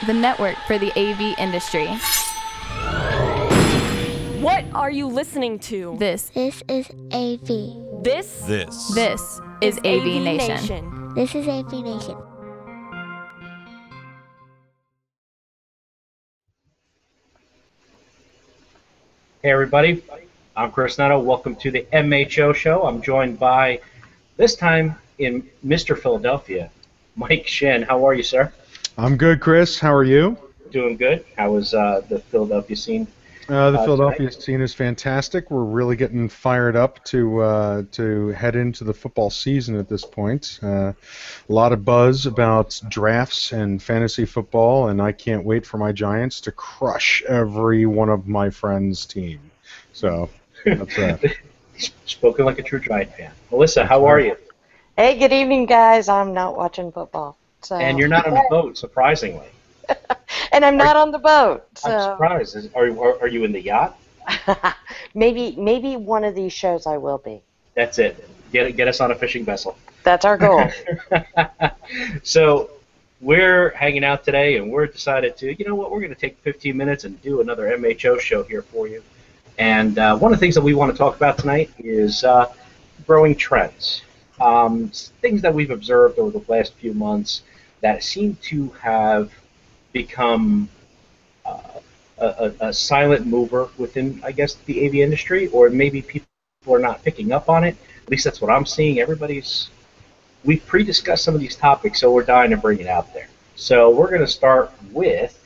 the network for the AV industry. What are you listening to? This is AV. This is AV Nation. This is AV Nation. Hey everybody, I'm Chris Netto. Welcome to the MHO show. I'm joined by, this time in Mr. Philadelphia, Mike Shin. How are you, sir? I'm good, Chris. How are you? Doing good. How was the Philadelphia scene? The Philadelphia tonight? scene is fantastic. We're really getting fired up to head into the football season at this point. A lot of buzz about drafts and fantasy football, and I can't wait for my Giants to crush every one of my friends' team. So that's that. Spoken like a true Giant fan. Melissa, how are you? Hey, good evening, guys. I'm not watching football. So. And you're not on the boat, surprisingly. And I'm not on the boat. So. I'm surprised. Are you in the yacht? maybe one of these shows I will be. That's it. Get us on a fishing vessel. That's our goal. So we're hanging out today, and we're decided to, you know what, we're going to take 15 minutes and do another MHO show here for you. And one of the things that we want to talk about tonight is growing trends. Things that we've observed over the last few months that seem to have become a silent mover within, I guess, the AV industry, or maybe people are not picking up on it. At least that's what I'm seeing. We've pre-discussed some of these topics, so we're dying to bring it out there. So we're going to start with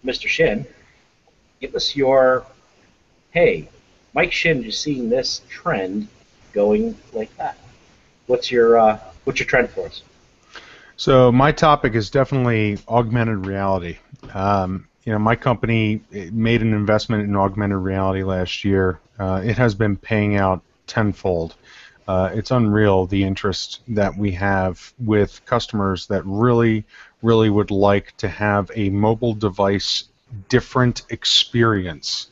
Mr. Shin. Give us your, hey, Mike Shin just seeing this trend going like that. What's your trend for us? So my topic is definitely augmented reality. My company made an investment in augmented reality last year. It has been paying out tenfold. It's unreal the interest that we have with customers that really, really would like to have a mobile device different experience.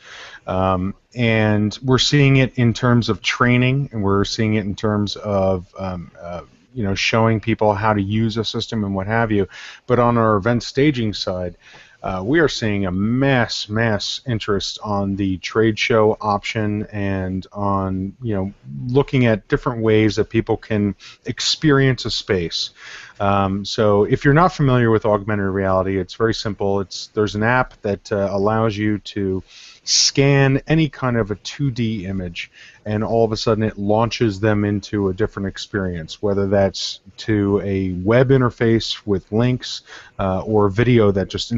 And we're seeing it in terms of training, and we're seeing it in terms of showing people how to use a system and what have you. But on our event staging side, we are seeing a mass interest on the trade show option and on looking at different ways that people can experience a space. So if you're not familiar with augmented reality, it's very simple. There's an app that allows you to scan any kind of a 2D image, and all of a sudden it launches them into a different experience, whether that's to a web interface with links or video that just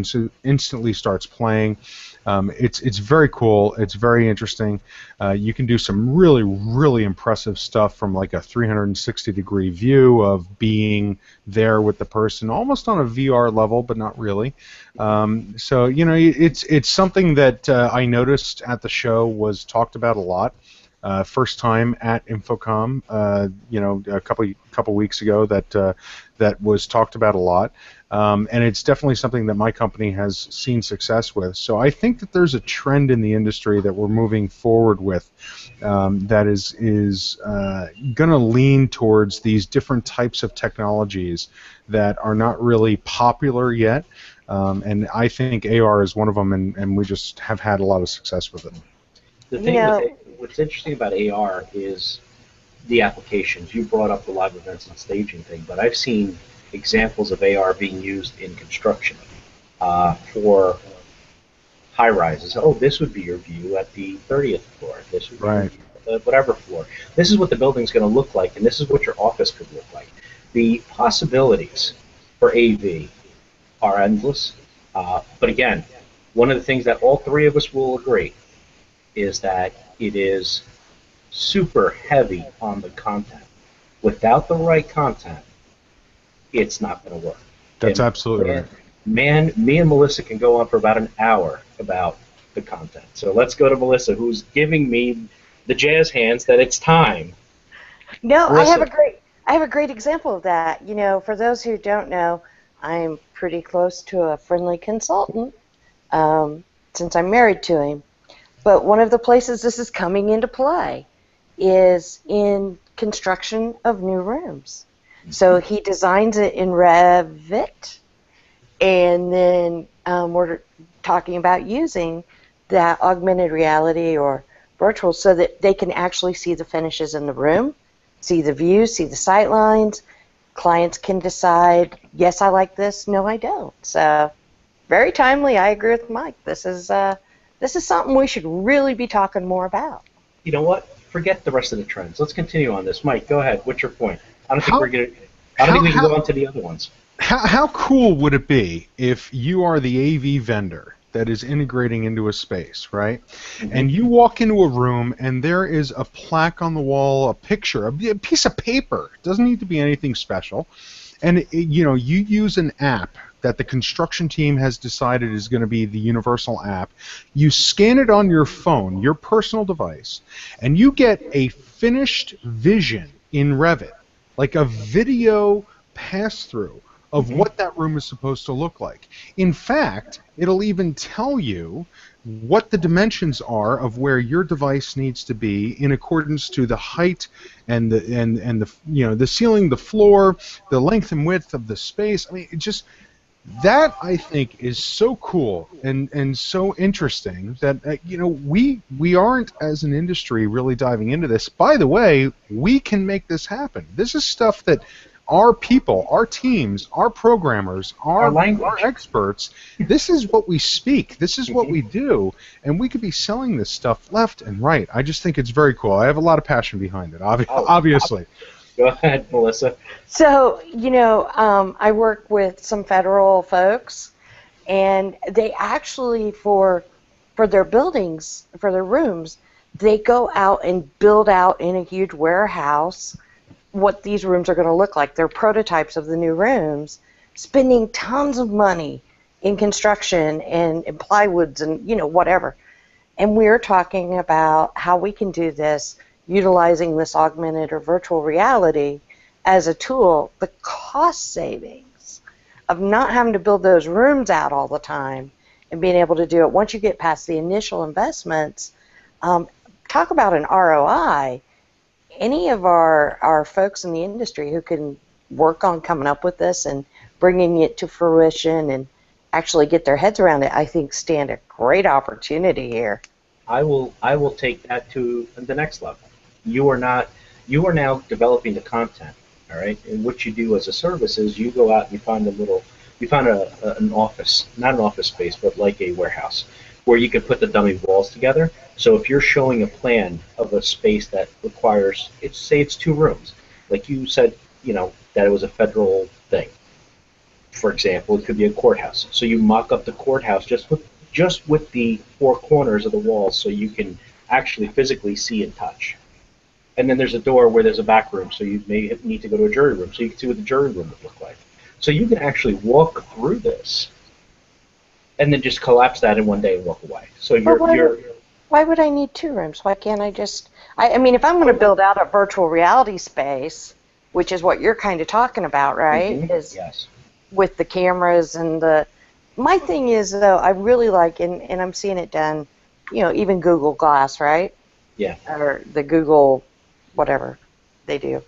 instantly starts playing. It's very cool. It's very interesting. You can do some really, really impressive stuff from like a 360-degree view of being there with the person, almost on a VR level, but not really. So it's something that I noticed at the show was talked about a lot. First time at Infocom, a couple weeks ago that was talked about a lot. And it's definitely something that my company has seen success with. So I think that there's a trend in the industry that we're moving forward with that is going to lean towards these different types of technologies that are not really popular yet. And I think AR is one of them, and we just have had a lot of success with it. The thing what's interesting about AR is the applications. You brought up the live events and staging thing, but I've seen examples of AR being used in construction for high rises. Oh, this would be your view at the 30th floor. This would be your view at the whatever floor. This is what the building's going to look like, and this is what your office could look like. The possibilities for AV are endless. But again, one of the things that all three of us will agree is that it is super heavy on the content. Without the right content, it's not going to work. That's absolutely right. Man, me and Melissa can go on for about an hour about the content. So let's go to Melissa, who's giving me the jazz hands that it's time. No, Melissa. I have a great example of that. For those who don't know, I'm pretty close to a friendly consultant since I'm married to him. But one of the places this is coming into play is in construction of new rooms. So he designs it in Revit, And then we're talking about using that augmented reality or virtual so that they can actually see the finishes in the room, see the views, see the sight lines. Clients can decide, yes, I like this, no, I don't. So very timely. I agree with Mike. This is something we should really be talking more about. You know what? Forget the rest of the trends. Let's continue on this. Mike, go ahead. What's your point? I don't think we can go on to the other ones. How cool would it be if you are the AV vendor that is integrating into a space, right? Mm-hmm. And you walk into a room and there is a plaque on the wall, a picture, a piece of paper. It doesn't need to be anything special. And you use an app that the construction team has decided is going to be the universal app. You scan it on your phone, your personal device, and you get a finished vision in Revit, like a video pass-through of what that room is supposed to look like. In fact, it'll even tell you what the dimensions are of where your device needs to be in accordance to the height and the ceiling, the floor, the length and width of the space. I mean, it just that I think is so cool and so interesting that we aren't as an industry really diving into this. By the way, we can make this happen. This is stuff that our people, our teams, our programmers, our experts, this is what we speak. This is what we do, and we could be selling this stuff left and right. I just think it's very cool. I have a lot of passion behind it, obviously. Go ahead, Melissa. So, I work with some federal folks, and they actually, for their buildings, for their rooms, they go out and build out in a huge warehouse what these rooms are going to look like. They're prototypes of the new rooms, spending tons of money in construction and in plywoods and, whatever. And we're talking about how we can do this utilizing this augmented or virtual reality as a tool. The cost savings of not having to build those rooms out all the time and being able to do it once you get past the initial investments. Talk about an ROI. Any of our folks in the industry who can work on coming up with this and bringing it to fruition and actually get their heads around it, I think stand a great opportunity here. I will take that to the next level. You are now developing the content, all right? And what you do as a service is you go out and you find an office, not an office space, but like a warehouse, where you can put the dummy walls together. So if you're showing a plan of a space that requires, say it's 2 rooms, like you said, that it was a federal thing. For example, it could be a courthouse. So you mock up the courthouse just with the 4 corners of the walls, so you can actually physically see and touch. And then there's a door where there's a back room, so you may need to go to a jury room, so you can see what the jury room would look like. So you can actually walk through this and then just collapse that in one day and walk away. So why would I need 2 rooms? Why can't I just... I mean, if I'm going to build out a virtual reality space, which is what you're kind of talking about, right? Mm-hmm. Yes. With the cameras and the... My thing is, though, I really like, and I'm seeing it done, even Google Glass, right? Yeah. Or the Google... whatever they do.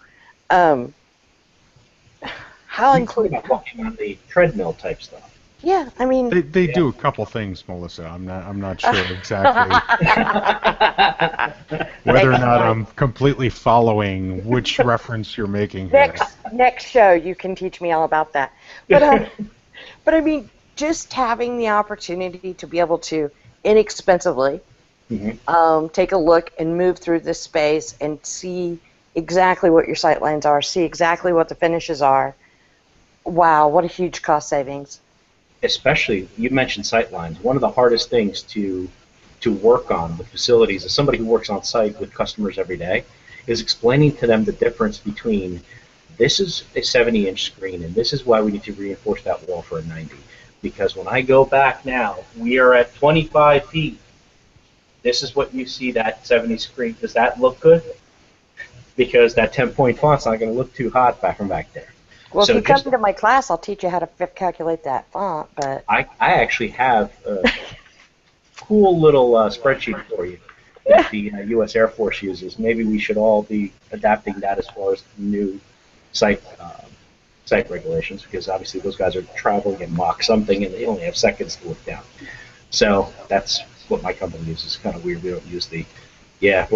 How including walking on the treadmill type stuff. Yeah, I mean they do a couple things, Melissa. I'm not sure exactly whether or not I'm completely following which reference you're making here. Next show you can teach me all about that. But I mean, just having the opportunity to be able to inexpensively take a look and move through this space and see exactly what your sight lines are, see exactly what the finishes are. Wow, what a huge cost savings. Especially, you mentioned sight lines. One of the hardest things to work on with facilities, as somebody who works on site with customers every day, is explaining to them the difference between this is a 70-inch screen and this is why we need to reinforce that wall for a 90. Because when I go back now, we are at 25 feet. This is what you see, that 70 screen. Does that look good? Because that 10-point font's not going to look too hot back from back there. Well, so if you come to my class, I'll teach you how to calculate that font. But I actually have a cool little spreadsheet for you that the U.S. Air Force uses. Maybe we should all be adapting that as far as the new site site regulations, because obviously those guys are traveling in Mach something and they only have seconds to look down. So that's what my company uses. It's kind of weird. We don't use we're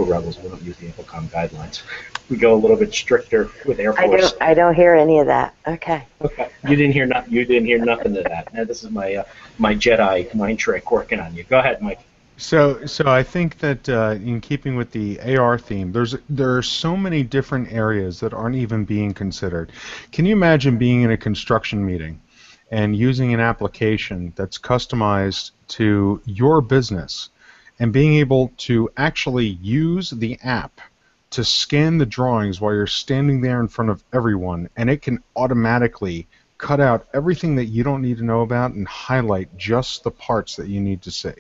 rebels. We don't use the Infocom guidelines. We go a little bit stricter with Air Force. I don't hear any of that. Okay. Okay. You didn't hear nothing of that. Now this is my my Jedi mind trick working on you. Go ahead, Mike. So I think that in keeping with the AR theme, there are so many different areas that aren't even being considered. Can you imagine being in a construction meeting and using an application that's customized to your business and being able to actually use the app to scan the drawings while you're standing there in front of everyone, and it can automatically cut out everything that you don't need to know about and highlight just the parts that you need to see?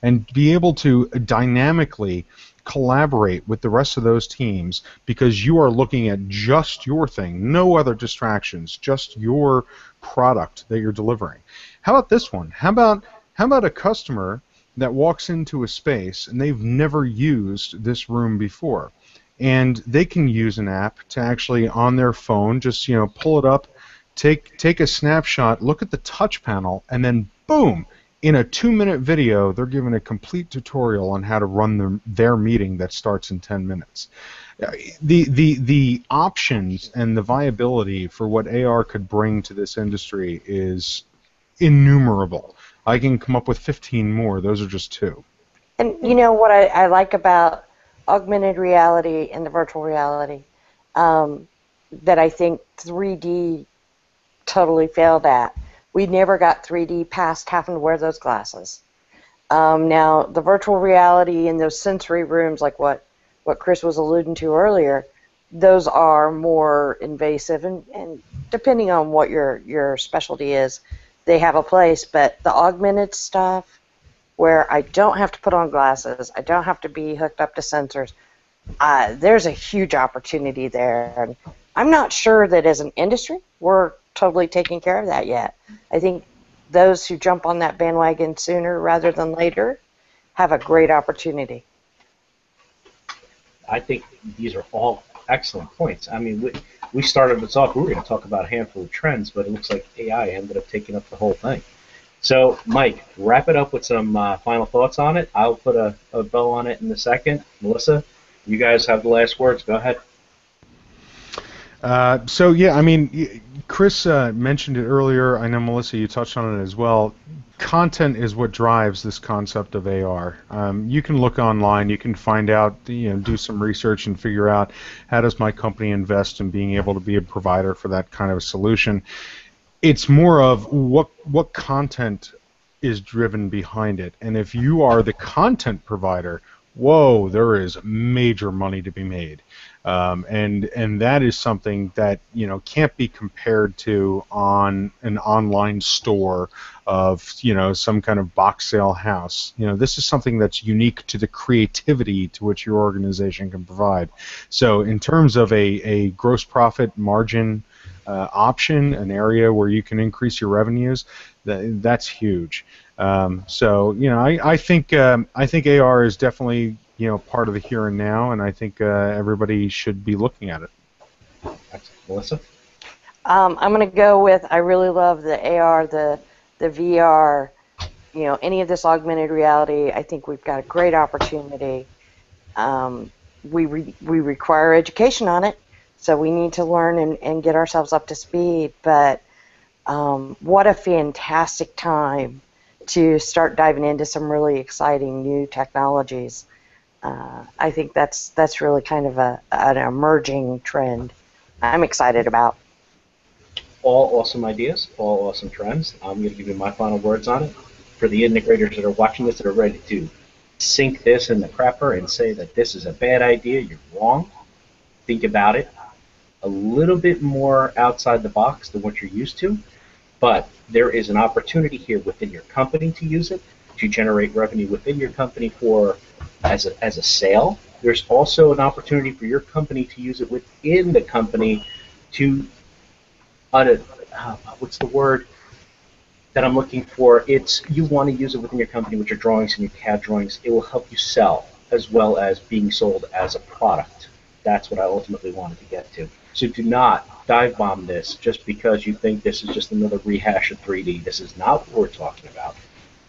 And be able to dynamically collaborate with the rest of those teams because you are looking at just your thing, no other distractions, just your product that you're delivering. How about this one? How about a customer that walks into a space and they've never used this room before, and they can use an app to actually on their phone just pull it up, take a snapshot, look at the touch panel, and then boom, in a 2-minute video, they're given a complete tutorial on how to run their meeting that starts in 10 minutes. The options and the viability for what AR could bring to this industry is innumerable. I can come up with 15 more. Those are just 2. And you know what I like about augmented reality and the virtual reality that I think 3D totally failed at? We never got 3D past having to wear those glasses. Now, the virtual reality in those sensory rooms, like what Chris was alluding to earlier, those are more invasive, and depending on what your specialty is, they have a place. But the augmented stuff, where I don't have to put on glasses, I don't have to be hooked up to sensors, there's a huge opportunity there. And I'm not sure that as an industry we're totally taking care of that yet. I think those who jump on that bandwagon sooner rather than later have a great opportunity. I think these are all excellent points. I mean, we started this off, we were going to talk about a handful of trends, but it looks like AI ended up taking up the whole thing. So, Mike, wrap it up with some final thoughts on it. I'll put a bow on it in a second. Melissa, you guys have the last words. Go ahead. So yeah, I mean, Chris mentioned it earlier. I know, Melissa, you touched on it as well. Content is what drives this concept of AR. You can look online, you can find out, do some research and figure out how does my company invest in being able to be a provider for that kind of solution. It's more of what content is driven behind it, and if you are the content provider, whoa, there is major money to be made. And that is something that can't be compared to on an online store of some kind of box sale house. This is something that's unique to the creativity to which your organization can provide. So in terms of a gross profit margin option, an area where you can increase your revenues, that's huge. So I think AR is definitely part of the here and now, and I think everybody should be looking at it. Melissa? I'm going to go with, I really love the AR, the VR, any of this augmented reality. I think we've got a great opportunity. We require education on it, so we need to learn and get ourselves up to speed. But what a fantastic time to start diving into some really exciting new technologies. I think that's really kind of an emerging trend I'm excited about. All awesome ideas, all awesome trends. I'm going to give you my final words on it. For the integrators that are watching this that are ready to sink this in the crapper and say that this is a bad idea, you're wrong. Think about it a little bit more outside the box than what you're used to, but there is an opportunity here within your company to use it, to generate revenue within your company as a sale. There's also an opportunity for your company to use it within the company to, what's the word that I'm looking for? It's, you want to use it within your company with your drawings and your CAD drawings. It will help you sell as well as being sold as a product. That's what I ultimately wanted to get to. So do not dive bomb this just because you think this is just another rehash of 3D. This is not what we're talking about.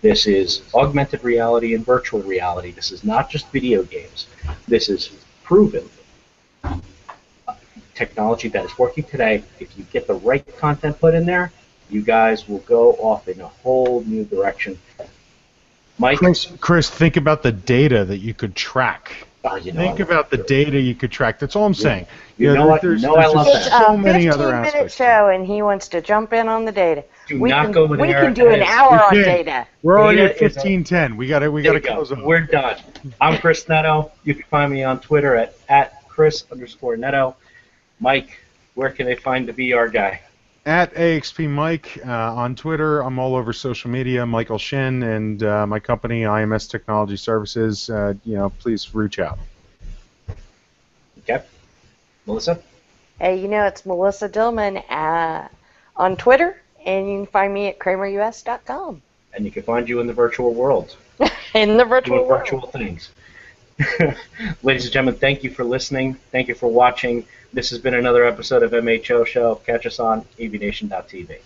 This is augmented reality and virtual reality. This is not just video games. This is proven technology that is working today. If you get the right content put in there, you guys will go off in a whole new direction. Mike? Chris, think about the data that you could track. Think about the data you could track. That's all I'm saying. I love there's that. just so many other 15-minute aspects. show, and he wants to jump in on the data. We can do an hour on data. We're already Data at 15:10. We got to close up. We're done. I'm Chris Netto. You can find me on Twitter at Chris_Netto. Mike, where can they find the VR guy? At AXP Mike on Twitter. I'm all over social media. Michael Shin and my company IMS Technology Services. Please reach out. Okay, Melissa. Hey, it's Melissa Dillman on Twitter, and you can find me at KramerUS.com. And you can find you in the virtual world. In the virtual doing world. virtual things. Ladies and gentlemen, thank you for listening. Thank you for watching. This has been another episode of MHO Show. Catch us on avnation.tv.